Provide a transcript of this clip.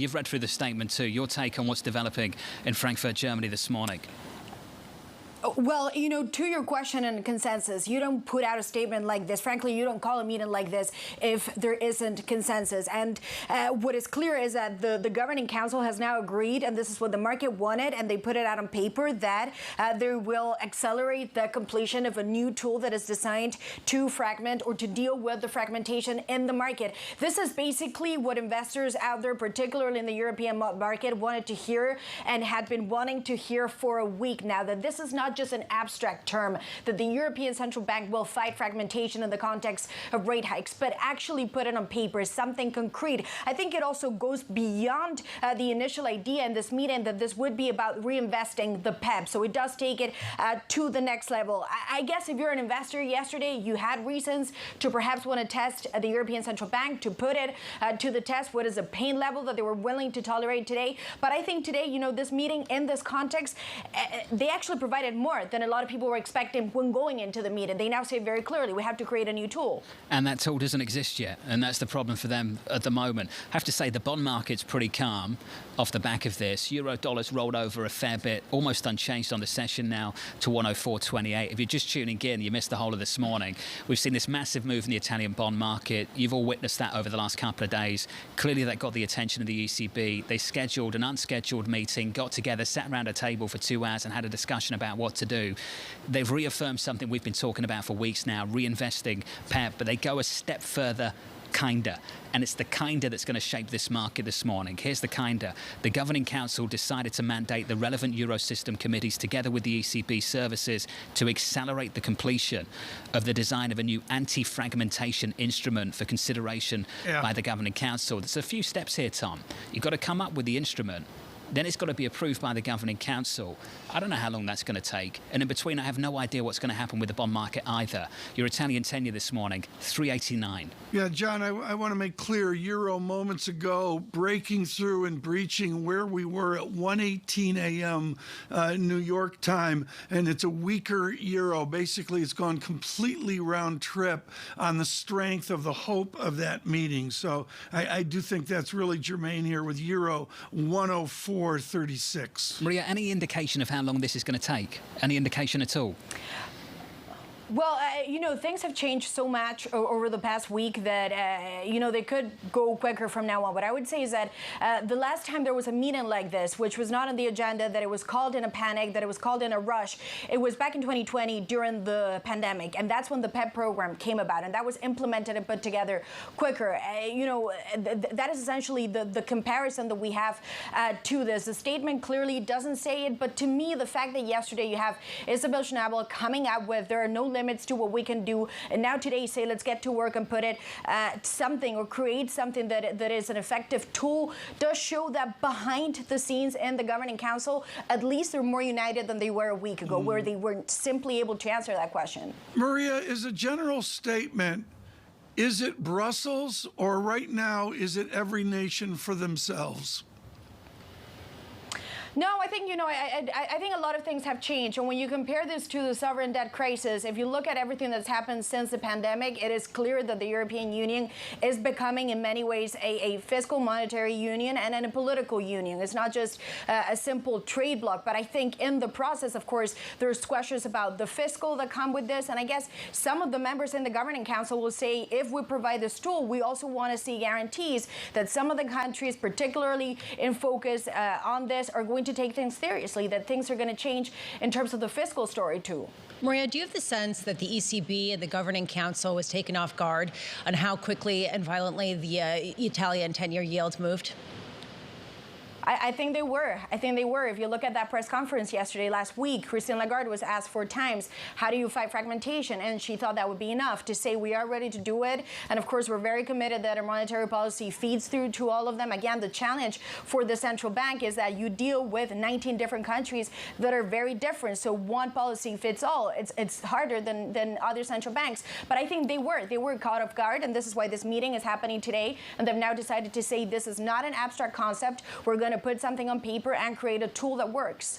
You've read through the statement too. Your take on what's developing in Frankfurt, Germany this morning? Well, to your question and consensus, you don't put out a statement like this. Frankly, you don't call a meeting like this if there isn't consensus. And what is clear is that the Governing Council has now agreed, and this is what the market wanted, and they put it out on paper, that they will accelerate the completion of a new tool that is designed to fragment or to deal with the fragmentation in the market. This is basically what investors out there, particularly in the European market, wanted to hear and had been wanting to hear for a week now, that this is not just an abstract term, that the European Central Bank will fight fragmentation in the context of rate hikes, but actually put it on paper, something concrete. I think it also goes beyond the initial idea in this meeting that this would be about reinvesting the PEP. So it does take it to the next level. I guess if you're an investor yesterday, you had reasons to perhaps want to test the European Central Bank, to put it to the test. What is a pain level that they were willing to tolerate today? But I think today, this meeting in this context, they actually provided more than a lot of people were expecting when going into the meeting. They now say very clearly, we have to create a new tool. And that tool doesn't exist yet, and that's the problem for them at the moment. I have to say the bond market's pretty calm off the back of this. Euro-dollar's rolled over a fair bit, almost unchanged on the session now to 104.28. If you're just tuning in, you missed the whole of this morning. We've seen this massive move in the Italian bond market. You've all witnessed that over the last couple of days. Clearly that got the attention of the ECB. They scheduled an unscheduled meeting, got together, sat around a table for 2 hours and had a discussion about what to do. They've reaffirmed something we've been talking about for weeks now, reinvesting PEP, but they go a step further, kinder. And it's the kinder that's going to shape this market this morning. Here's the kinder. The Governing Council decided to mandate the relevant Eurosystem committees together with the ECB services to accelerate the completion of the design of a new anti-fragmentation instrument for consideration by the Governing Council. There's a few steps here, Tom. You've got to come up with the instrument. Then it's got to be approved by the Governing Council. I don't know how long that's going to take. And in between, I have no idea what's going to happen with the bond market either. Your Italian 10-year this morning, 3.89. Yeah, John, I want to make clear, Euro moments ago, breaking through and breaching where we were at 1:18 a.m. New York time, and it's a weaker Euro. Basically, it's gone completely round trip on the strength of the hope of that meeting. So I do think that's really germane here with Euro 104.36. Maria, any indication of how long this is going to take? Any indication at all? Well, things have changed so much over the past week that, they could go quicker from now on. What I would say is that the last time there was a meeting like this, which was not on the agenda, that it was called in a panic, that it was called in a rush, it was back in 2020 during the pandemic. And that's when the PEP program came about. And that was implemented and put together quicker. That is essentially the comparison that we have to this. The statement clearly doesn't say it. But to me, the fact that yesterday you have Isabel Schnabel coming out with there are no limits to what we can do, and now today say let's get to work and put it something or create something that is an effective tool, does show that behind the scenes in the Governing Council, at least they're more united than they were a week ago, where they weren't simply able to answer that question. Maria, is a general statement, is it Brussels, or right now is it every nation for themselves? No, I think, I think a lot of things have changed. And when you compare this to the sovereign debt crisis, if you look at everything that's happened since the pandemic, it is clear that the European Union is becoming, in many ways, a fiscal monetary union and a political union. It's not just a simple trade bloc. But I think in the process, of course, there's questions about the fiscal that come with this. And I guess some of the members in the Governing Council will say, if we provide this tool, we also want to see guarantees that some of the countries, particularly in focus on this, are going to take things seriously, that things are going to change in terms of the fiscal story too. Maria, do you have the sense that the ECB and the Governing Council was taken off guard on how quickly and violently the Italian 10-year yields moved? I think they were. I think they were. If you look at that press conference last week, Christine Lagarde was asked 4 times, how do you fight fragmentation? And she thought that would be enough to say we are ready to do it. And of course, we're very committed that our monetary policy feeds through to all of them. Again, the challenge for the central bank is that you deal with 19 different countries that are very different. So one policy fits all. It's harder than other central banks. But I think they were caught off guard. And this is why this meeting is happening today. And they've now decided to say this is not an abstract concept. We're going to put something on paper and create a tool that works.